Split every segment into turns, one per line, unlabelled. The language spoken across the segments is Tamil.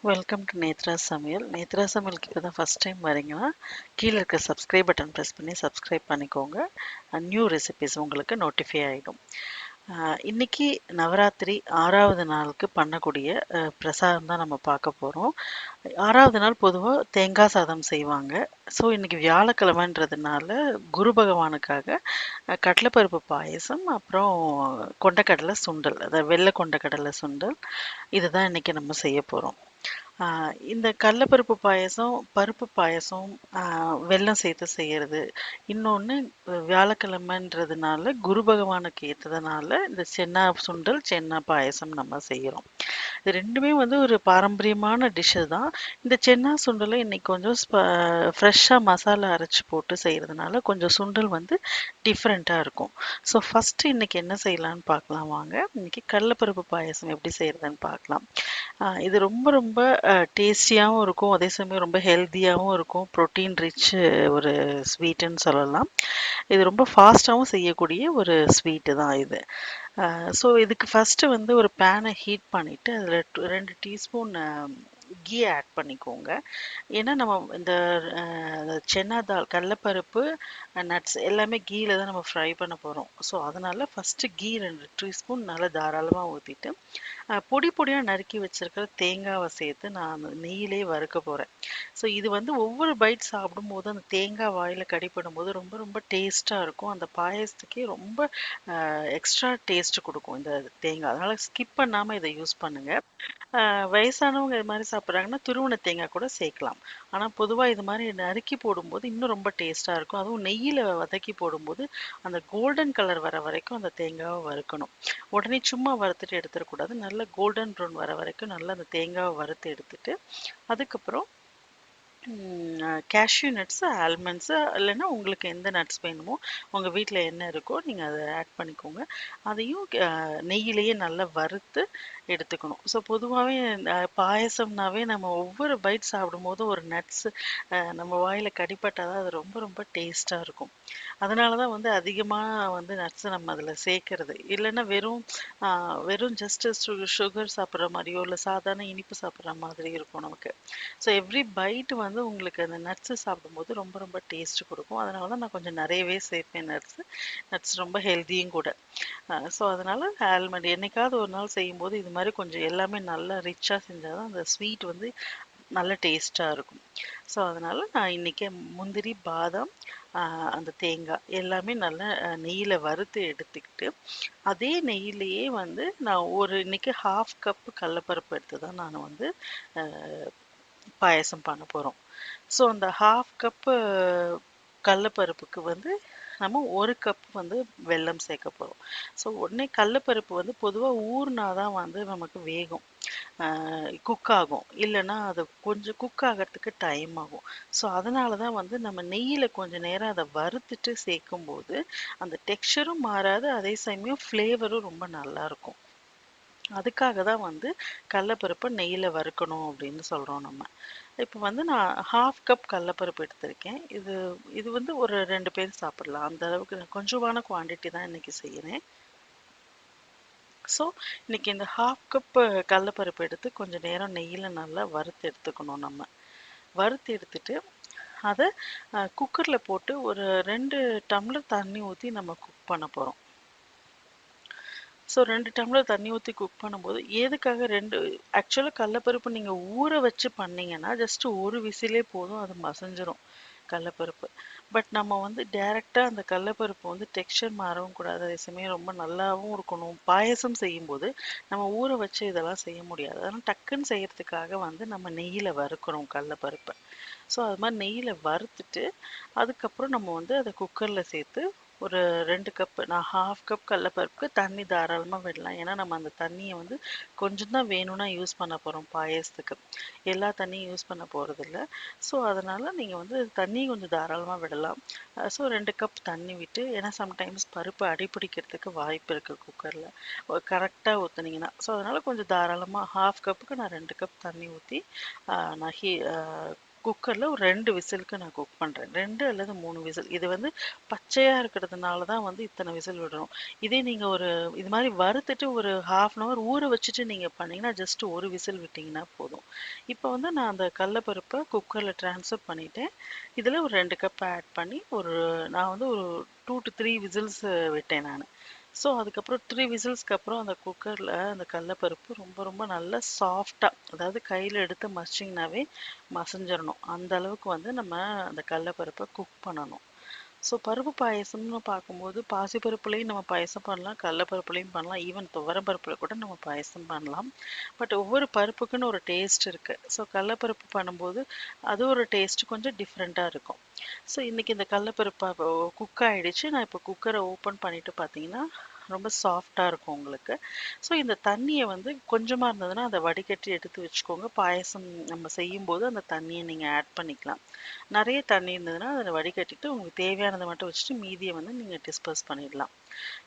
வெல்கம் டு நேத்ரா சமையல். நேத்ரா சமையலுக்கு இப்போ தான் ஃபஸ்ட் டைம் வரீங்கன்னா கீழே இருக்க சப்ஸ்கிரைப் பட்டன் ப்ரெஸ் பண்ணி சப்ஸ்கிரைப் பண்ணிக்கோங்க. நியூ ரெசிபிஸ் உங்களுக்கு நோட்டிஃபை ஆகிடும். இன்னைக்கு நவராத்திரி 6வது நாளுக்கு பண்ணக்கூடிய பிரசாதம் தான் நம்ம பார்க்க போகிறோம். 6வது நாள் பொதுவாக தேங்காய் சாதம் செய்வாங்க. ஸோ இன்னைக்கு வியாழக்கிழமைன்றதுனால குரு பகவானுக்காக கடலைப்பருப்பு பாயசம், அப்புறம் கொண்டக்கடலை சுண்டல், அதாவது வெள்ளை கொண்டக்கடலை சுண்டல், இதுதான் இன்னைக்கு நம்ம செய்ய போகிறோம். இந்த கடலைப்பருப்பு பாயசம், பருப்பு பாயசம், வெல்லம் சேர்த்து செய்யறது. இன்னொன்று, வியாழக்கிழமைன்றதுனால குரு பகவானுக்கு ஏற்றதுனால இந்த சென்னா சுண்டல், சென்னா பாயசம் நம்ம செய்கிறோம். இது ரெண்டுமே வந்து ஒரு பாரம்பரியமான டிஷ்ஷு தான். இந்த சென்னா சுண்டலை இன்னைக்கு கொஞ்சம் ஃப்ரெஷ்ஷாக மசாலா அரைச்சி போட்டு செய்கிறதுனால கொஞ்சம் சுண்டல் வந்து டிஃப்ரெண்ட்டாக இருக்கும். ஸோ ஃபஸ்ட்டு இன்னைக்கு என்ன செய்யலான்னு பார்க்கலாம் வாங்க. இன்னைக்கு கடலைப்பருப்பு பாயசம் எப்படி செய்கிறதுன்னு பார்க்கலாம். இது ரொம்ப ரொம்ப டேஸ்டியாகவும் இருக்கும், அதே சமயம் ரொம்ப ஹெல்த்தியாகவும் இருக்கும், ப்ரோட்டீன் ரிச் ஒரு ஸ்வீட்டுன்னு சொல்லலாம். இது ரொம்ப ஃபாஸ்ட்டாகவும் செய்யக்கூடிய ஒரு ஸ்வீட்டு தான் இது. ஸோ இதுக்கு ஃபஸ்ட்டு வந்து ஒரு பேனை ஹீட் பண்ணிவிட்டு அதில் 2 டீஸ்பூன் கீ ஆட் பண்ணிக்கோங்க. ஏன்னா நம்ம இந்த சென்னா தால், கடலைப்பருப்பு, நட்ஸ் எல்லாமே கீயில் தான் நம்ம ஃப்ரை பண்ண போகிறோம். ஸோ அதனால் ஃபஸ்ட்டு கீ 2 டீஸ்பூன் நல்லா தாராளமாக ஊற்றிட்டு பொடி பொடியாக நறுக்கி வச்சிருக்கிற தேங்காவை சேர்த்து நான் நெய்யிலே வறுக்க போகிறேன். ஸோ இது வந்து ஒவ்வொரு பைட் சாப்பிடும்போது அந்த தேங்காய் வாயில் கடிப்படும்போது ரொம்ப ரொம்ப டேஸ்ட்டாக இருக்கும். அந்த பாயசத்துக்கே ரொம்ப எக்ஸ்ட்ரா டேஸ்ட் கொடுக்கும் இந்த தேங்காய். அதனால் ஸ்கிப் பண்ணாமல் இதை யூஸ் பண்ணுங்கள். வயசானவங்க இது மாதிரி சாப்பிட்றாங்கன்னா துருவன தேங்காய் கூட சேர்க்கலாம். ஆனால் பொதுவாக இது மாதிரி நறுக்கி போடும்போது இன்னும் ரொம்ப டேஸ்ட்டாக இருக்கும். அதுவும் நெய்யில் வதக்கி போடும்போது அந்த கோல்டன் கலர் வர வரைக்கும் அந்த தேங்காவை வறுக்கணும். உடனே சும்மா வறுத்துட்டு எடுத்துடக்கூடாது. நல்ல கோல்டன் ப்ரௌன் வர வரைக்கும் நல்லா அந்த தேங்காவை வறுத்து எடுத்துட்டு அதுக்கப்புறம் கேஷ்யூ நட்ஸு, ஆல்மண்ட்ஸு, இல்லைன்னா உங்களுக்கு எந்த நட்ஸ் வேணுமோ உங்கள் வீட்டில் என்ன இருக்கோ நீங்கள் அதை ஆட் பண்ணிக்கோங்க. அதையும் நெய்யிலேயே நல்லா வறுத்து எடுத்துக்கணும். ஸோ பொதுவாகவே பாயசம்னாவே நம்ம ஒவ்வொரு பைட் சாப்பிடும்போது ஒரு நட்ஸு நம்ம வாயில் கடிப்பட்டால் தான் அது ரொம்ப ரொம்ப டேஸ்ட்டாக இருக்கும். அதனால தான் வந்து அதிகமாக வந்து நட்ஸு நம்ம அதில் சேர்க்கறது. இல்லைன்னா வெறும் ஜஸ்ட்டு சுகர் சாப்பிட்ற மாதிரியோ இல்லை சாதாரண இனிப்பு சாப்பிட்ற மாதிரி இருக்கும் நமக்கு. ஸோ எவ்ரி பைட் வந்து உங்களுக்கு அந்த நட்ஸு சாப்பிடும்போது ரொம்ப ரொம்ப டேஸ்ட் கொடுக்கும். அதனால தான் நான் கொஞ்சம் நிறையவே சேர்ப்பேன் நட்ஸு. நட்ஸ் ரொம்ப ஹெல்த்தியும் கூட. ஸோ அதனால் ஆல்மண்ட் என்னைக்காவது ஒரு நாள் செய்யும்போது இது மாதிரி கொஞ்சம் எல்லாமே நல்லா ரிச்சாக செஞ்சால் தான் அந்த ஸ்வீட் வந்து நல்ல டேஸ்ட்டாக இருக்கும். ஸோ அதனால் நான் இன்றைக்கி முந்திரி, பாதாம், அந்த தேங்காய் எல்லாமே நல்லா நெய்யில் வறுத்து எடுத்துக்கிட்டு அதே நெய்யிலேயே வந்து நான் இன்னைக்கு 1/2 கப்பு கடலப்பருப்பு எடுத்து தான் நான் வந்து பாயசம் பண்ண போகிறோம். ஸோ அந்த 1/2 கப்பு கடலப்பருப்புக்கு வந்து நம்ம 1 கப் வந்து வெல்லம் சேர்க்க போகிறோம். ஸோ உடனே கடலப்பருப்பு வந்து பொதுவாக ஊறினா தான் வந்து நமக்கு வேகும், குக் ஆகும். இல்லைன்னா அது கொஞ்சம் குக் ஆகிறதுக்கு டைம் ஆகும். ஸோ அதனால தான் வந்து நம்ம நெய்யில் கொஞ்சம் நேரம் அதை வறுத்துட்டு சேர்க்கும்போது அந்த டெக்ஸ்சரும் மாறாது, அதே சமயம் ஃப்ளேவரும் ரொம்ப நல்லாயிருக்கும். அதுக்காக தான் வந்து கடலப்பருப்பை நெய்யில் வறுக்கணும் அப்படின்னு சொல்கிறோம் நம்ம. இப்போ வந்து நான் 1/2 கப் கடலப்பருப்பு எடுத்திருக்கேன். இது வந்து ஒரு 2 பேர் சாப்பிடலாம். அந்த அளவுக்கு நான் கொஞ்சமான குவான்டிட்டி தான் இன்னைக்கு செய்கிறேன். ஸோ இன்னைக்கு இந்த 1/2 கப் கடலப்பருப்பு எடுத்து கொஞ்சம் நேரம் நெய்யில் நல்லா வறுத்து எடுத்துக்கணும் நம்ம. வறுத்து எடுத்துட்டு அதை குக்கரில் போட்டு ஒரு 2 டம்ளர் தண்ணி ஊற்றி நம்ம குக் பண்ண போகிறோம். ஸோ 2 டம்ளர் தண்ணி ஊற்றி குக் பண்ணும்போது எதுக்காக ஆக்சுவலாக கடலப்பருப்பு நீங்கள் ஊற வச்சு பண்ணிங்கன்னா ஜஸ்ட்டு ஒரு விசிலே போதும், அது மசிஞ்சிரும் கடலப்பருப்பு. பட் நம்ம வந்து டேரெக்டாக அந்த கடலப்பருப்பு வந்து டெக்ஸ்சர் மாறவும் கூடாது, அதே சமயம் ரொம்ப நல்லாவும் இருக்கணும். பாயசம் செய்யும்போது நம்ம ஊற வச்சு இதெல்லாம் செய்ய முடியாது. அதனால் டக்குன்னு செய்யறதுக்காக வந்து நம்ம நெய்யில் வறுக்கிறோம் கடலப்பருப்பை. ஸோ அது மாதிரி நெய்யில் வறுத்துட்டு அதுக்கப்புறம் நம்ம வந்து அதை குக்கரில் சேர்த்து ஒரு 2 கப்பு, நான் 1/2 கப் கடலப்பருப்புக்கு தண்ணி தாராளமாக விடலாம். ஏன்னா நம்ம அந்த தண்ணியை வந்து கொஞ்சம் தான் வேணும்னா யூஸ் பண்ண போகிறோம் பாயசத்துக்கு, எல்லா தண்ணியும் யூஸ் பண்ண போகிறதில்ல. ஸோ அதனால் நீங்கள் வந்து தண்ணி கொஞ்சம் தாராளமாக விடலாம். ஸோ 2 கப் தண்ணி விட்டு, ஏன்னா சம்டைம்ஸ் பருப்பு அடிப்பிடிக்கிறதுக்கு வாய்ப்பு இருக்குது குக்கரில் கரெக்டாக ஊற்றுனீங்கன்னா. ஸோ அதனால் கொஞ்சம் தாராளமாக 1/2 கப்புக்கு நான் 2 கப் தண்ணி ஊற்றி நான் குக்கரில் ஒரு 2 விசிலுக்கு நான் குக் பண்ணுறேன். 2 அல்லது 3 விசில். இது வந்து பச்சையாக இருக்கிறதுனால தான் வந்து இத்தனை விசில் விடணும். இதே நீங்கள் ஒரு இது மாதிரி வறுத்துட்டு ஒரு 1/2 அன் ஹவர் ஊற வச்சுட்டு நீங்கள் பண்ணிங்கன்னா ஜஸ்ட் ஒரு விசில் விட்டிங்கன்னா போதும். இப்போ வந்து நான் அந்த கடலப்பருப்பை குக்கரில் ட்ரான்ஸ்ஃபர் பண்ணிட்டேன். இதில் ஒரு 2 கப் ஆட் பண்ணி நான் வந்து ஒரு 2 to 3 விசில்ஸ் விட்டேன் நான். ஸோ அதுக்கப்புறம் 3 விசில்ஸ்க்கு அப்புறம் அந்த குக்கரில் அந்த கடலப்பருப்பு ரொம்ப ரொம்ப நல்லா சாஃப்டாக, அதாவது கையில் எடுத்து மசிச்சிங்கனாவே மசிஞ்சிடணும். அந்த அளவுக்கு வந்து நம்ம அந்த கடலப்பருப்பை குக் பண்ணணும். ஸோ பருப்பு பாயசம்னு பார்க்கும்போது பாசிப்பருப்புலேயும் நம்ம பாயசம் பண்ணலாம், கடலப்பருப்புலேயும் பண்ணலாம், ஈவன் துவரம்பருப்பில் கூட நம்ம பாயசம் பண்ணலாம். பட் ஒவ்வொரு பருப்புக்குன்னு ஒரு டேஸ்ட் இருக்குது. ஸோ கடலப்பருப்பு பண்ணும்போது அது ஒரு டேஸ்ட் கொஞ்சம் டிஃப்ரெண்ட்டாக இருக்கும். ஸோ இன்றைக்கி இந்த கடலப்பருப்பு குக் ஆகிடுச்சு. நான் இப்போ குக்கரை ஓப்பன் பண்ணிவிட்டு பார்த்தீங்கன்னா ரொம்ப சாஃப்டாக இருக்கும் உங்களுக்கு. ஸோ இந்த தண்ணியை வந்து கொஞ்சமாக இருந்ததுன்னா அதை வடிகட்டி எடுத்து வச்சுக்கோங்க. பாயசம் நம்ம செய்யும்போது அந்த தண்ணியை நீங்கள் ஆட் பண்ணிக்கலாம். நிறைய தண்ணி இருந்ததுன்னா அதை வடிகட்டிட்டு உங்களுக்கு தேவையானதை மட்டும் வச்சுட்டு மீதியை வந்து நீங்கள் டிஸ்போஸ் பண்ணிடலாம்.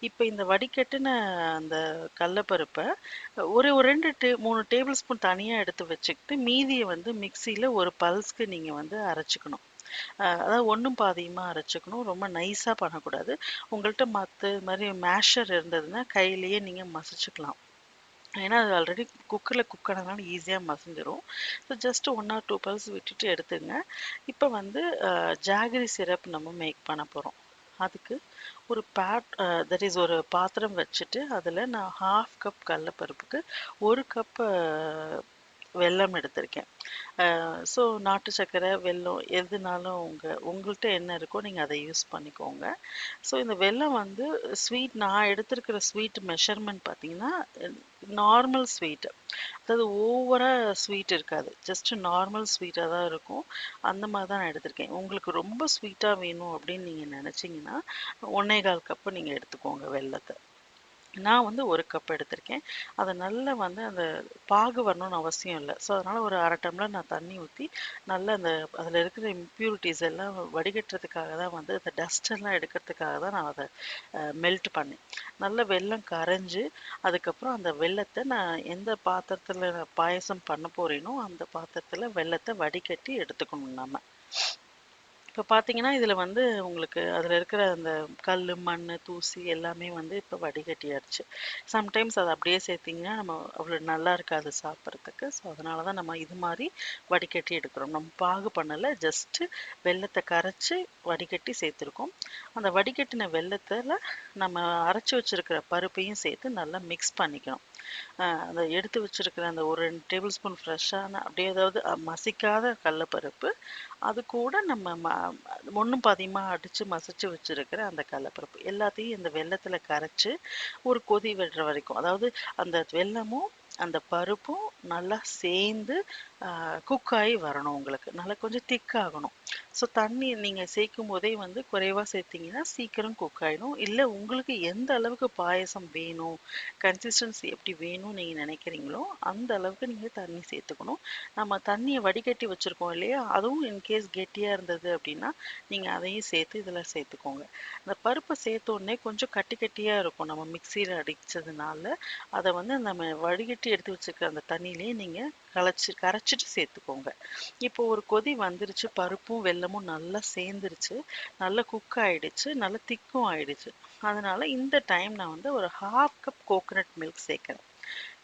இப்போ இந்த வடிகட்டின அந்த கடலப்பருப்பை ஒரு 3 டேபிள் ஸ்பூன் தனியாக எடுத்து வச்சுக்கிட்டு மீதியை வந்து மிக்சியில் ஒரு பல்ஸ்க்கு நீங்கள் வந்து அரைச்சிக்கணும். அதாவது ஒன்றும் பாதியுமாக அரைச்சிக்கணும். ரொம்ப நைஸாக பண்ணக்கூடாது. உங்கள்கிட்ட மற்ற இது மாதிரி மேஷர் இருந்ததுன்னா கையிலேயே நீங்கள் மசிச்சுக்கலாம். ஏன்னா அது ஆல்ரெடி குக்கரில் குக் ஆனதுனால ஈஸியாக மசிஞ்சிரும். ஸோ ஜஸ்ட் 1 or 2 பல்ஸ் விட்டுட்டு எடுத்துங்க. இப்போ வந்து ஜாகரி சிரப் நம்ம மேக் பண்ண போகிறோம். அதுக்கு ஒரு தட் இஸ் ஒரு பாத்திரம் வச்சுட்டு அதில் நான் 1/2 கப் கடலப்பருப்புக்கு 1 கப் வெல்லம் எடுத்திருக்கேன். ஸோ நாட்டு சர்க்கரை, வெல்லம் எதுனாலும் உங்கள்கிட்ட என்ன இருக்கோ நீங்கள் அதை யூஸ் பண்ணிக்கோங்க. ஸோ இந்த வெல்லம் வந்து நான் எடுத்திருக்கிற ஸ்வீட் மெஷர்மெண்ட் பார்த்தீங்கன்னா நார்மல் ஸ்வீட், அதாவது ஓவராக ஸ்வீட் இருக்காது, ஜஸ்ட் நார்மல் ஸ்வீட்டாக தான் இருக்கும். அந்த மாதிரி தான் நான் எடுத்திருக்கேன். உங்களுக்கு ரொம்ப ஸ்வீட்டாக வேணும் அப்படின்னு நீங்கள் நினச்சிங்கன்னா 1/4 கப்பு நீங்கள் எடுத்துக்கோங்க வெல்லத்தை. நான் வந்து 1 கப் எடுத்திருக்கேன். அதை நல்லா வந்து அந்த பாகு வரணும்னு அவசியம் இல்லை. ஸோ அதனால் ஒரு 1/2 டம்ளர் நான் தண்ணி ஊற்றி நல்லா அதில் இருக்கிற இம்ப்யூரிட்டிஸ் எல்லாம் வடிகட்டுறதுக்காக தான் வந்து அந்த டஸ்ட் எல்லாம் எடுக்கிறதுக்காக தான் நான் அதை மெல்ட் பண்ணேன். நல்லா வெல்லம் கரைஞ்சி அதுக்கப்புறம் அந்த வெல்லத்தை நான் எந்த பாத்திரத்தில் நான் பாயசம் பண்ண போகிறேனோ அந்த பாத்திரத்தில் வெல்லத்தை வடிகட்டி எடுத்துக்கணும் நம்ம. இப்போ பார்த்தீங்கன்னா இதில் வந்து உங்களுக்கு அதில் இருக்கிற அந்த கல், மண், தூசி எல்லாமே வந்து இப்போ வடிகட்டியாச்சு. சம்டைம்ஸ் அதை அப்படியே சேர்த்திங்கன்னா நம்ம அவ்வளோ நல்லா இருக்காது சாப்பிட்றதுக்கு. ஸோ அதனால தான் நம்ம இது மாதிரி வடிகட்டி எடுக்கிறோம். நம்ம பாகு பண்ணலை, ஜஸ்ட்டு வெல்லத்தை கரைச்சி வடிகட்டி சேர்த்துருக்கோம். அந்த வடிகட்டின வெல்லத்தில் நம்ம அரைச்சி வச்சுருக்கிற பருப்பையும் சேர்த்து நல்லா மிக்ஸ் பண்ணிக்கணும். அந்த எடுத்து வச்சுருக்கிற அந்த ஒரு 2 டேபிள் ஸ்பூன் ஃப்ரெஷ்ஷான அப்படியே ஏதாவது மசிக்காத கடலப்பருப்பு, அது கூட நம்ம ஒன்றும் பாதியமாக அடித்து மசிச்சு வச்சுருக்கிற அந்த கடலப்பருப்பு எல்லாத்தையும் இந்த வெல்லத்தில் கரைச்சி ஒரு கொதி விடுற வரைக்கும், அதாவது அந்த வெல்லமும் அந்த பருப்பும் நல்லா சேர்ந்து குக் ஆகி வரணும். உங்களுக்கு நல்லா கொஞ்சம் திக்காகணும். ஸோ தண்ணி நீங்கள் சேர்க்கும் போதே வந்து குறைவாக சேர்த்திங்கன்னா சீக்கிரம் குக் ஆகிடும். இல்லை உங்களுக்கு எந்த அளவுக்கு பாயசம் வேணும், கன்சிஸ்டன்சி எப்படி வேணும்னு நீங்கள் நினைக்கிறீங்களோ அந்த அளவுக்கு நீங்கள் தண்ணி சேர்த்துக்கணும். நம்ம தண்ணியை வடிகட்டி வச்சுருக்கோம் இல்லையா, அதுவும் இன்கேஸ் கெட்டியாக இருந்தது அப்படின்னா நீங்கள் அதையும் சேர்த்து இதில் சேர்த்துக்கோங்க. அந்த பருப்பை சேர்த்தோடனே கொஞ்சம் கட்டி கட்டியாக இருக்கும், நம்ம மிக்சியில் அடித்ததுனால அதை வந்து நம்ம வடிகட்டி எடுத்து வச்சுருக்க அந்த தண்ணியிலே நீங்கள் கரைச்சிட்டு சேர்த்துக்கோங்க. இப்போ ஒரு கொதி வந்துருச்சு, பருப்பும் வெல்லமும் நல்லா சேர்ந்துருச்சு, நல்லா குக் ஆகிடுச்சு, நல்லா திக்கும் ஆகிடுச்சு. அதனால் இந்த டைம் நான் வந்து ஒரு 1/2 கப் கோகோனட் மில்க் சேர்க்குறேன்.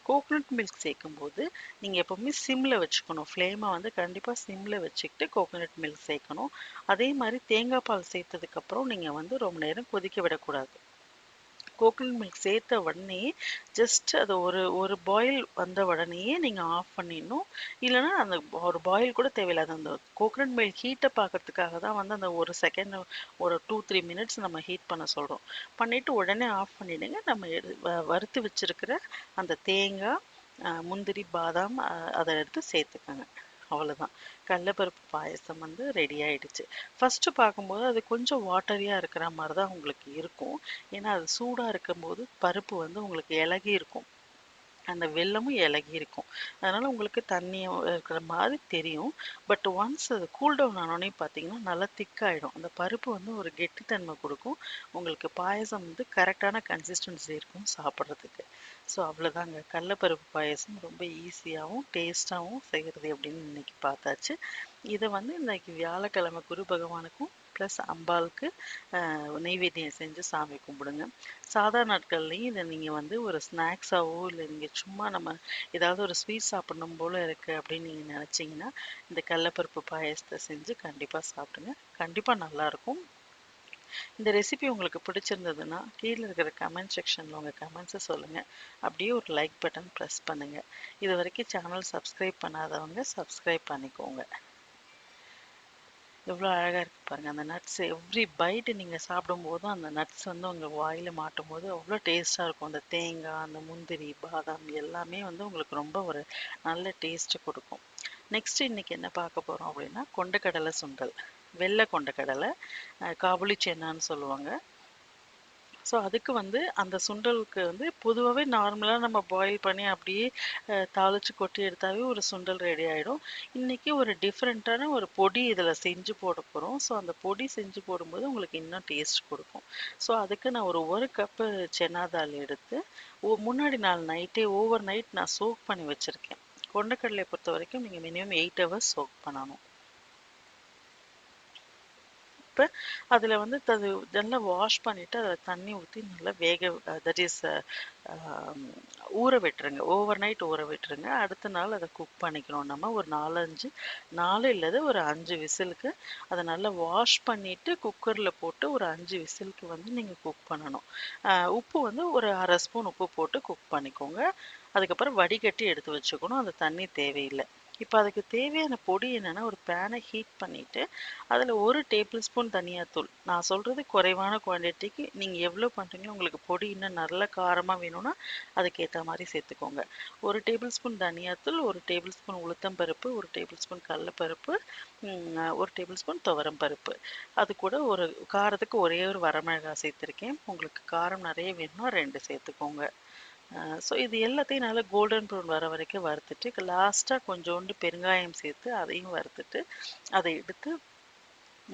கோகோனட் மில்க் சேர்க்கும்போது நீங்கள் எப்போவுமே சிம்மில் வச்சுக்கணும். ஃப்ளேமை வந்து கண்டிப்பாக சிம்மில் வச்சுக்கிட்டு கோகோனட் மில்க் சேர்க்கணும். அதே மாதிரி தேங்காய் பால் சேர்த்ததுக்கப்புறம் நீங்கள் வந்து ரொம்ப நேரம் கொதிக்க விடக்கூடாது. கோகோனட் மில்க் சேர்த்த உடனே ஜஸ்ட் அது ஒரு பாயில் வந்த உடனேயே நீங்கள் ஆஃப் பண்ணிடணும். இல்லைனா அந்த ஒரு பாயில் கூட தேவையில்லை. அந்த கோகோனட் மில்க் ஹீட்டை பார்க்கறதுக்காக தான் வந்து அந்த ஒரு செகண்ட் ஒரு 2-3 மினிட்ஸ் நம்ம ஹீட் பண்ண சொல்கிறோம். பண்ணிவிட்டு உடனே ஆஃப் பண்ணிவிடுங்க. நம்ம வறுத்து வச்சுருக்கிற அந்த தேங்காய், முந்திரி, பாதாம் அதை எடுத்து சேர்த்துக்கோங்க. அவ்வளோதான், கடலப்பருப்பு பாயசம் வந்து ரெடி ஆகிடுச்சு. ஃபஸ்ட்டு பார்க்கும்போது அது கொஞ்சம் வாட்டரியாக இருக்கிற மாதிரி தான் உங்களுக்கு இருக்கும். ஏன்னா அது சூடாக இருக்கும்போது பருப்பு வந்து உங்களுக்கு இலகி இருக்கும். அந்த வெல்லமும் இலகி இருக்கும். அதனால உங்களுக்கு தண்ணி இருக்கிற மாதிரி தெரியும். பட் ஒன்ஸ் அது கூல் டவுன் ஆனோடனே பார்த்தீங்கன்னா, நல்லா திக்காயிடும். அந்த பருப்பு வந்து ஒரு கெட்டித்தன்மை குடுக்கும். உங்களுக்கு பாயாசம் வந்து கரெக்டான கன்சிஸ்டன்சி இருக்கும் சாப்பிடுறதுக்கு. ஸோ அவ்வளோதாங்க. கடலப்பருப்பு பாயாசம் ரொம்ப ஈஸியாவும், டேஸ்ட்டாவும் செய்றது எப்படின்னு இன்னைக்கு பார்த்தாச்சு. இத வந்து இன்னைக்கு வியாழக்கிழமை குரு பகவானுக்கும், ப்ளஸ் அம்பாளுக்கு நெய்வேத்தியம் செஞ்சு சாமி கும்பிடுங்க. சாதாரண நாட்கள்லையும் இதை நீங்கள் வந்து ஒரு ஸ்நாக்ஸாவோ இல்லை நீங்கள் சும்மா நம்ம ஏதாவது ஒரு ஸ்வீட் சாப்பிடணும் போல இருக்கு அப்படின்னு நீங்கள் நினச்சிங்கன்னா இந்த கடலப்பருப்பு பாயாசத்தை செஞ்சு கண்டிப்பாக சாப்பிடுங்க. கண்டிப்பாக நல்லாயிருக்கும். இந்த ரெசிபி உங்களுக்கு பிடிச்சிருந்ததுன்னா கீழே இருக்கிற கமெண்ட் செக்ஷனில் உங்கள் கமெண்ட்ஸை சொல்லுங்கள். அப்படியே ஒரு லைக் பட்டன் ப்ரெஸ் பண்ணுங்கள். இது வரைக்கும் சேனல் சப்ஸ்கிரைப் பண்ணாதவங்க சப்ஸ்கிரைப் பண்ணிக்கோங்க. எவ்வளோ அழகாக இருக்கு பாருங்க. அந்த நட்ஸ் எவ்ரி பைட்டு நீங்கள் சாப்பிடும்போதும் அந்த நட்ஸ் வந்து உங்கள் வாயில் மாட்டும் போது அவ்வளோ டேஸ்ட்டாக இருக்கும். அந்த தேங்காய், அந்த முந்திரி, பாதாம் எல்லாமே வந்து உங்களுக்கு ரொம்ப ஒரு நல்ல டேஸ்ட்டு கொடுக்கும். நெக்ஸ்ட் இன்னைக்கு என்ன பார்க்க போகிறோம் அப்படின்னா கொண்டக்கடலை சுண்டல். வெள்ளை கொண்டக்கடலை, காபுலி சென்னான்னு சொல்லுவாங்க. ஸோ அதுக்கு வந்து அந்த சுண்டலுக்கு வந்து பொதுவாகவே நார்மலாக நம்ம பாயில் பண்ணி அப்படியே தாளித்து கொட்டி எடுத்தாவே ஒரு சுண்டல் ரெடி ஆகிடும். இன்றைக்கி ஒரு டிஃப்ரெண்ட்டான ஒரு பொடி இதில் செஞ்சு போட போகிறோம். ஸோ அந்த பொடி செஞ்சு போடும்போது உங்களுக்கு இன்னும் டேஸ்ட் கொடுக்கும். ஸோ அதுக்கு நான் ஒரு கப்பு சென்னா தால் எடுத்து முன்னாடி நாள் நைட்டே ஓவர் நைட் நான் சோக் பண்ணி வச்சுருக்கேன். கொண்டக்கடலையை பொறுத்த வரைக்கும் நீங்கள் மினிமம் 8 ஹவர்ஸ் சோக் பண்ணணும். இப்போ அதில் வந்து அது நல்லா வாஷ் பண்ணிவிட்டு அதில் தண்ணி ஊற்றி நல்லா தட் இஸ் ஊற விட்டுருங்க. ஓவர் நைட் ஊற விட்டுருங்க. அடுத்த நாள் அதை குக் பண்ணிக்கணும். நம்ம ஒரு 4 இல்லது ஒரு 5 விசிலுக்கு அதை நல்லா வாஷ் பண்ணிவிட்டு குக்கரில் போட்டு ஒரு 5 விசிலுக்கு வந்து நீங்கள் குக் பண்ணணும். உப்பு வந்து ஒரு 1/2 ஸ்பூன் உப்பு போட்டு குக் பண்ணிக்கோங்க. அதுக்கப்புறம் வடிகட்டி எடுத்து வச்சுக்கணும். அந்த தண்ணி தேவையில்லை. இப்போ அதுக்கு தேவையான பொடி என்னென்னா ஒரு பேனை ஹீட் பண்ணிவிட்டு அதில் 1 டேபிள் ஸ்பூன் தனியாத்தூள். நான் சொல்கிறது குறைவான குவான்டிட்டிக்கு நீங்கள் எவ்வளோ பண்ணுறீங்களோ உங்களுக்கு பொடி இன்னும் நல்ல காரமாக வேணும்னா அதுக்கேற்ற மாதிரி சேர்த்துக்கோங்க. 1 டேபிள் ஸ்பூன் தனியாத்தூள், 1 டேபிள் ஸ்பூன் உளுத்தம்பருப்பு, 1 டேபிள் ஸ்பூன் கடலப்பருப்பு, 1 டேபிள் ஸ்பூன் துவரம் பருப்பு. அது கூட ஒரு காரத்துக்கு ஒரே ஒரு வரமிளகாய் சேர்த்துருக்கேன். உங்களுக்கு காரம் நிறைய வேணும்னா 2 சேர்த்துக்கோங்க. ஸோ இது எல்லாத்தையும் நல்லா கோல்டன் ப்ரௌன் வர வரைக்கும் வறுத்துட்டு லாஸ்ட்டாக கொஞ்சோண்டு பெருங்காயம் சேர்த்து அதையும் வறுத்துட்டு அதை எடுத்து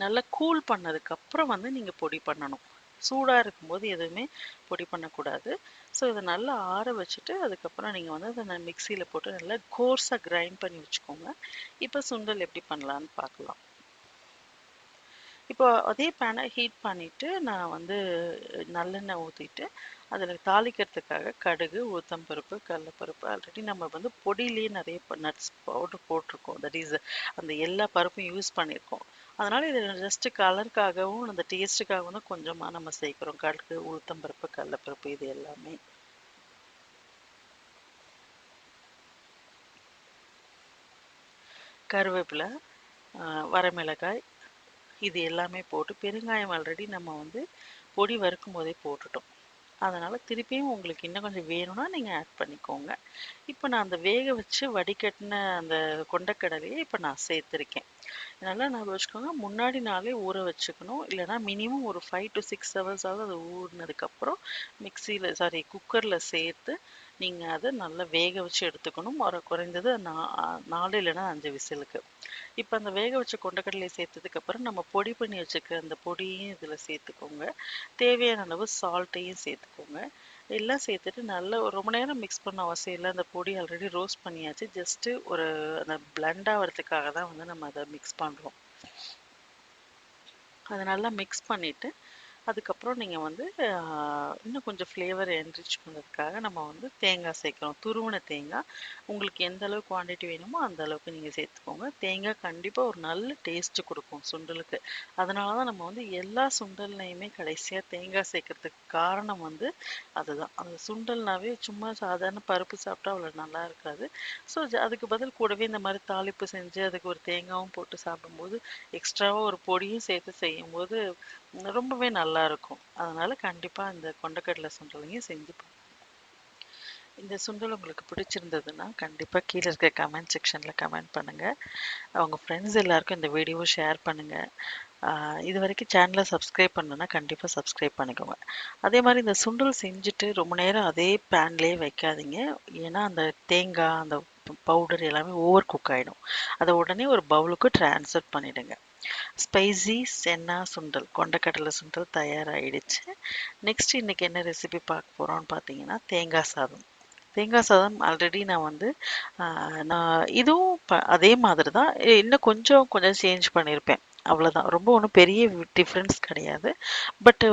நல்லா கூல் பண்ணதுக்கப்புறம் வந்து நீங்கள் பொடி பண்ணணும். சூடாக இருக்கும்போது எதுவுமே பொடி பண்ணக்கூடாது. ஸோ இதை நல்லா ஆற வச்சுட்டு அதுக்கப்புறம் நீங்கள் வந்து அதை மிக்சியில் போட்டு நல்லா கோர்ஸாக கிரைண்ட் பண்ணி வச்சுக்கோங்க. இப்போ சுண்டல் எப்படி பண்ணலான்னு பார்க்கலாம். இப்போ அதே பேனை ஹீட் பண்ணிவிட்டு நான் வந்து நல்லெண்ணெய் ஊற்றிட்டு அதில் தாளிக்கிறதுக்காக கடுகு, உளுத்தம்பருப்பு, கடலப்பருப்பு ஆல்ரெடி நம்ம வந்து பொடியிலேயே நிறைய நட்ஸ் பவுடர் போட்டிருக்கோம். தட் இஸ் அந்த எல்லா பருப்பும் யூஸ் பண்ணியிருக்கோம். அதனால் இது ஜஸ்ட்டு கலருக்காகவும் அந்த டேஸ்ட்டுக்காகவும் தான் கொஞ்சமாக நம்ம சேர்க்குறோம். கடுகு, உளுத்தம்பருப்பு, கடலப்பருப்பு இது எல்லாமே. கருவேப்பிலை, வரமிளகாய் இது எல்லாமே போட்டு பெருங்காயம் ஆல்ரெடி நம்ம வந்து பொடி வறுக்கும் போதே போட்டுட்டோம். அதனால் திருப்பியும் உங்களுக்கு இன்னும் கொஞ்சம் வேணும்னா நீங்கள் ஆட் பண்ணிக்கோங்க. இப்போ நான் அந்த வேக வச்சு வடிகட்டின அந்த கொண்டக்கடலையை இப்போ நான் சேர்த்துருக்கேன். நல்லா ஞாபகம் வச்சுக்கோங்க, முன்னாடி நாளே ஊற வச்சுக்கணும். இல்லைனா மினிமம் ஒரு 5 to 6 ஹவர்ஸாவது அது ஊறினதுக்கப்புறம் குக்கரில் சேர்த்து நீங்கள் அதை நல்லா வேக வச்சு எடுத்துக்கணும். ஒரு குறைந்தது 4 இல்லைனா 5 விசிலுக்கு. இப்போ அந்த வேக வச்ச கொண்டக்கடலையை சேர்த்ததுக்கப்புறம் நம்ம பொடி பண்ணி வச்சுருக்க அந்த பொடியையும் இதில் சேர்த்துக்கோங்க. தேவையான அளவு சால்ட்டையும் சேர்த்துக்கோங்க. எல்லாம் சேர்த்துட்டு நல்லா ரொம்ப நேரம் மிக்ஸ் பண்ண அவசியம் இல்லை. அந்த பொடி ஆல்ரெடி ரோஸ்ட் பண்ணியாச்சு. ஜஸ்ட்டு ஒரு அந்த பிளண்ட் ஆகிறதுக்காக தான் வந்து நம்ம அதை மிக்ஸ் பண்ணுறோம். அதை நல்லா மிக்ஸ் பண்ணிவிட்டு அதுக்கப்புறம் நீங்கள் வந்து இன்னும் கொஞ்சம் ஃப்ளேவர் என்ரிச் பண்ணுறதுக்காக நம்ம வந்து தேங்காய் சேர்க்குறோம். துருவின தேங்காய் உங்களுக்கு எந்த அளவு குவான்டிட்டி வேணுமோ அந்த அளவுக்கு நீங்கள் சேர்த்துக்கோங்க. தேங்காய் கண்டிப்பாக ஒரு நல்ல டேஸ்ட்டு கொடுக்கும் சுண்டலுக்கு. அதனால தான் நம்ம வந்து எல்லா சுண்டல்லையுமே கடைசியாக தேங்காய் சேர்க்கறதுக்கு காரணம் வந்து அதுதான். அந்த சுண்டல்னாவே சும்மா சாதாரண பருப்பு சாப்பிட்டா அவ்வளோ நல்லா இருக்காது. ஸோ அதுக்கு பதில் கூடவே இந்த மாதிரி தாளிப்பு செஞ்சு அதுக்கு ஒரு தேங்காயும் போட்டு சாப்பிடும்போது எக்ஸ்ட்ராவாக ஒரு பொடியும் சேர்த்து செய்யும்போது ரொம்பவே நல்லா இருக்கும். அதனால கண்டிப்பா இந்த கொண்டக்கடலை சுண்டலையும் செஞ்சு இந்த சுண்டல் உங்களுக்கு பிடிச்சிருந்ததுன்னா கண்டிப்பா கீழே இருக்க கமெண்ட் செக்ஷன்ல கமெண்ட் பண்ணுங்க. உங்க ஃப்ரெண்ட்ஸ் எல்லாருக்கும் இந்த வீடியோவை ஷேர் பண்ணுங்க. இது வரைக்கும் சேனலை சப்ஸ்கிரைப் பண்ணலன்னா கண்டிப்பாக சப்ஸ்கிரைப் பண்ணிக்கோங்க. அதே மாதிரி இந்த சுண்டல் செஞ்சுட்டு ரொம்ப நேரம் அதே பேன்லேயே வைக்காதீங்க. ஏன்னா அந்த தேங்காய் அந்த பவுடர் எல்லாமே ஓவர் குக் ஆகிடும். அதை உடனே ஒரு பவுலுக்கு ட்ரான்ஸ்ஃபர் பண்ணிவிடுங்க. ஸ்பைசி சென்னா சுண்டல், கொண்டக்கடலை சுண்டல் தயாராகிடுச்சு. நெக்ஸ்ட் இன்னைக்கு என்ன ரெசிபி பார்க்க போகிறோம்னு பார்த்தீங்கன்னா தேங்காய் சாதம். தேங்காய் சாதம் ஆல்ரெடி நான் இதுவும் அதே மாதிரி தான், இன்னும் கொஞ்சம் கொஞ்சம் சேஞ்ச் பண்ணியிருப்பேன். அவ்வளோதான், ரொம்ப ஒன்றும் பெரிய டிஃப்ரென்ஸ் கிடையாது. பட்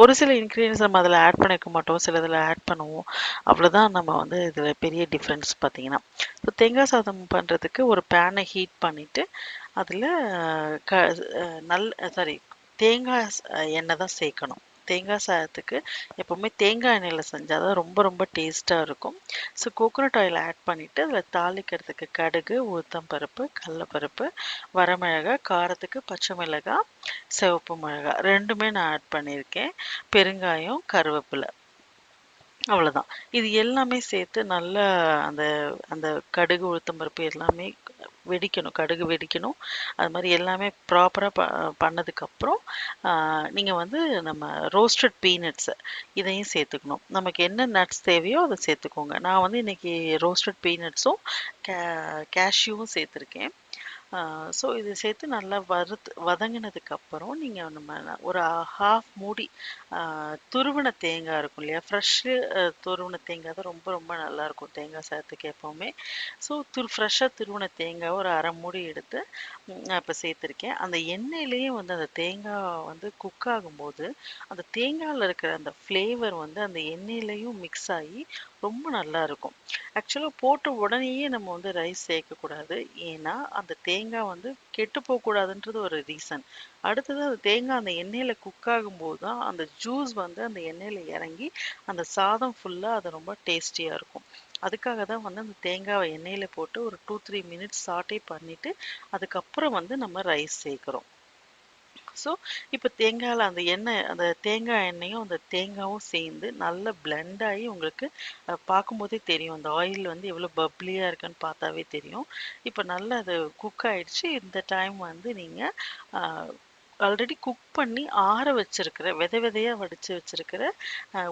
ஒரு சில இன்க்ரீடியன்ஸ் நம்ம அதில் ஆட் பண்ணிக்க மாட்டோம், சில இதில் ஆட் பண்ணுவோம். அவ்வளோதான் நம்ம இதில் பெரிய டிஃப்ரென்ஸ் பார்த்தீங்கன்னா. ஸோ தேங்காய் சாதம் பண்ணுறதுக்கு ஒரு பேனை ஹீட் பண்ணிவிட்டு அதில் க சாரி தேங்காய் எண்ணெய் தான் சேர்க்கணும். தேங்காய் சாதத்துக்கு எப்போவுமே தேங்காய் எண்ணெயில் செஞ்சால் தான் ரொம்ப ரொம்ப டேஸ்ட்டாக இருக்கும். ஸோ கோகோனட் ஆயில் ஆட் பண்ணிவிட்டு அதில் தாளிக்கிறதுக்கு கடுகு, உளுத்தம்பருப்பு, கடலப்பருப்பு, வரமிளகாய், காரத்துக்கு பச்சை மிளகாய், சிவப்பு மிளகாய் ரெண்டுமே நான் ஆட் பண்ணியிருக்கேன். பெருங்காயம், கருவேப்பிலை, அவ்வளோதான். இது எல்லாமே சேர்த்து நல்லா அந்த அந்த கடுகு, உளுத்தம்பருப்பு எல்லாமே வெடிக்கணும், கடுகு வெடிக்கணும். அது மாதிரி எல்லாமே ப்ராப்பராக பண்ணதுக்கப்புறம் நீங்கள் நம்ம ரோஸ்டட் பீனட்ஸு இதையும் சேர்த்துக்கணும். நமக்கு என்ன நட்ஸ் தேவையோ அதை சேர்த்துக்கோங்க. நான் இன்னைக்கு ரோஸ்டட் பீனட்ஸும் கேஷ்யூவும் சேர்த்துருக்கேன். ஸோ இது சேர்த்து நல்லா வதங்கினதுக்கப்புறம் நீங்கள் ஒரு ஹாஃப் மூடி துருவின தேங்காய் இருக்கும் இல்லையா, ஃப்ரெஷ்ஷு துருவின தேங்காய் தான் ரொம்ப ரொம்ப நல்லாயிருக்கும் தேங்காய் சாதத்துக்கு எப்போவுமே. ஸோ ஃப்ரெஷ்ஷாக துருவின தேங்காய் ஒரு அரை மூடி எடுத்து நான் இப்போ சேர்த்துருக்கேன். அந்த எண்ணெயிலேயே அந்த தேங்காய் குக் ஆகும்போது அந்த தேங்காயில் இருக்கிற அந்த ஃப்ளேவர் அந்த எண்ணெயிலையும் மிக்ஸ் ஆகி ரொம்ப நல்லா இருக்கும். ஆக்சுவலாக போட்ட உடனேயே நம்ம ரைஸ் சேர்க்கக்கூடாது. ஏன்னா அந்த தேங்காய் கெட்டு போகக்கூடாதுன்றது ஒரு ரீசன். அடுத்தது அந்த தேங்காய் அந்த எண்ணெயில் குக் ஆகும்போது தான் அந்த ஜூஸ் அந்த எண்ணெயில் இறங்கி அந்த சாதம் ஃபுல்லாக அது ரொம்ப டேஸ்டியாக இருக்கும். அதுக்காக தான் அந்த தேங்காவை எண்ணெயில் போட்டு ஒரு 2-3 மினிட்ஸ் சாட்டே பண்ணிவிட்டு அதுக்கப்புறம் நம்ம ரைஸ் சேர்க்குறோம். ஸோ இப்போ தேங்காயில் அந்த தேங்காய் எண்ணெயும் அந்த தேங்காயும் சேர்ந்து நல்லா பிளெண்ட் ஆகி உங்களுக்கு பார்க்கும்போதே தெரியும். அந்த ஆயில் எவ்வளோ பப்ளியாக இருக்குன்னு பார்த்தாவே தெரியும். இப்போ நல்லா அது குக் ஆயிடுச்சு. இந்த டைம் நீங்கள் ஆல்ரெடி குக் பண்ணி ஆற வச்சிருக்கிற விதையாக வடித்து வச்சிருக்கிற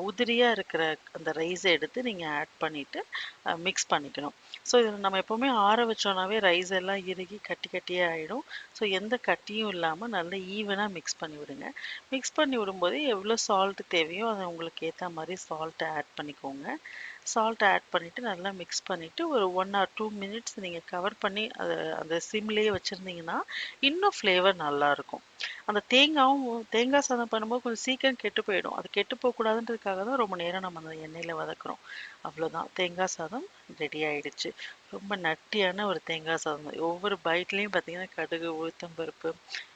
உதிரியாக இருக்கிற அந்த ரைஸை எடுத்து நீங்கள் ஆட் பண்ணிவிட்டு மிக்ஸ் பண்ணிக்கணும். ஸோ இதில் நம்ம எப்போவுமே ஆற வச்சோன்னாவே ரைஸ் எல்லாம் இறுகி கட்டி கட்டியாக ஆகிடும். ஸோ எந்த கட்டியும் இல்லாமல் நல்லா ஈவனாக மிக்ஸ் பண்ணி விடுங்க. மிக்ஸ் பண்ணி விடும்போது எவ்வளோ சால்ட் தேவையோ அதை உங்களுக்கு ஏற்ற மாதிரி சால்ட்டை ஆட் பண்ணிக்கோங்க. சால்ட் ஆட் பண்ணிவிட்டு நல்லா மிக்ஸ் பண்ணிவிட்டு ஒரு 1 or 2 மினிட்ஸ் நீங்கள் கவர் பண்ணி அதை அந்த சிம்லேயே வச்சுருந்தீங்கன்னா இன்னும் ஃப்ளேவர் நல்லாயிருக்கும். அந்த தேங்காய் சாதம் பண்ணும்போது கொஞ்சம் சீக்கிரம் கெட்டு போயிடும். அது கெட்டு போகக்கூடாதுன்றதுக்காக தான் ரொம்ப நேரம் நம்ம அந்த எண்ணெயில் வதக்குறோம். அவ்வளோதான், தேங்காய் சாதம் ரெடி ஆயிடுச்சு. ரொம்ப நட்டியான ஒரு தேங்காய் சாதம். ஒவ்வொரு பைட்லேயும் பார்த்தீங்கன்னா கடுகு, உளுத்தம்பருப்பு,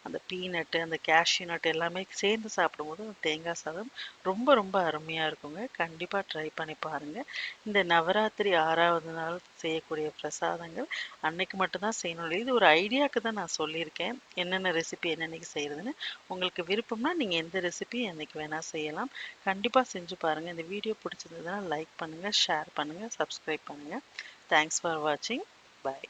அந்த பீனட்டு, அந்த கேஷ்யூ நட் எல்லாமே சேர்ந்து சாப்பிடும்போது அந்த தேங்காய் சாதம் ரொம்ப ரொம்ப அருமையாக இருக்குங்க. கண்டிப்பாக ட்ரை பண்ணி பாருங்கள். இந்த நவராத்திரி 6வது நாள் செய்யக்கூடிய பிரசாதங்கள் அன்னைக்கு மட்டும்தான் செய்யணும். இது ஒரு ஐடியாவுக்கு தான் நான் சொல்லியிருக்கேன், என்னென்ன ரெசிபி என்னென்னைக்கு செய்கிறதுன்னு. உங்களுக்கு விருப்பம்னா நீங்கள் எந்த ரெசிபி என்னைக்கு வேணால் செய்யலாம். கண்டிப்பாக செஞ்சு பாருங்கள். இந்த வீடியோ பிடிச்சிருந்ததுன்னா லைக் பண்ணுங்கள், ஷேர் பண்ணுங்கள், சப்ஸ்கிரைப் பண்ணுங்கள். தேங்க்ஸ் ஃபார் வாட்சிங். பாய்.